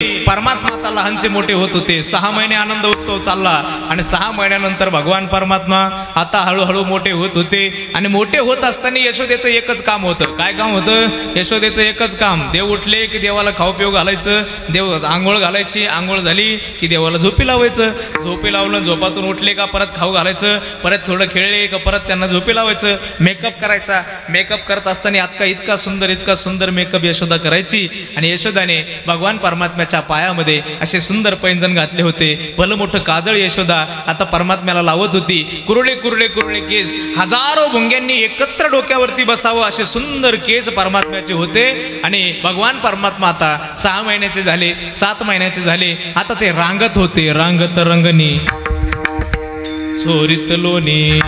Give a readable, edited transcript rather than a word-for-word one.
परमात्मा आता लहानचे मोठे होत होते। 6 महिने आनंद उत्सव चालला आणि 6 महिन्यानंतर भगवान परमात्मा आता हळूहळू मोठे होत होते। आणि मोठे होत असताना यशोदेचं एकच काम होतं। काय काम होतं? यशोदेचं एकच काम, देव उठले की देवाला खाऊ पिऊ घालायचं, देव आंघोळ घालायची, आंघोळ झाली की देवाला झोपी लावायचं, झोपी लावलं, झोपातून उठले का परत खाऊ घालायचं, परत थोडं खेळले का परत त्यांना झोपी लावायचं, मेकअप करायचा। मेकअप करत असताना इतका सुंदर मेकअप यशोदा करायची। आणि यशोदाने भगवान परमात्म्याच्या पायामध्ये असे सुंदर पैंजण घातले होते। भलं मोठं काजळ यशोदा आता परमात्म्याला लावत होती। कुरळे केस, हजारो भुंग्यांनी एकत्र डोक्यावरती बसावं असे सुंदर केस परमात्म्याचे होते। आणि भगवान परमात्मा आता 6 महिन्याचे झाले, 7 महिन्याचे झाले, आता ते रांगत होते। रांगत रंगणी चोरीत लोणी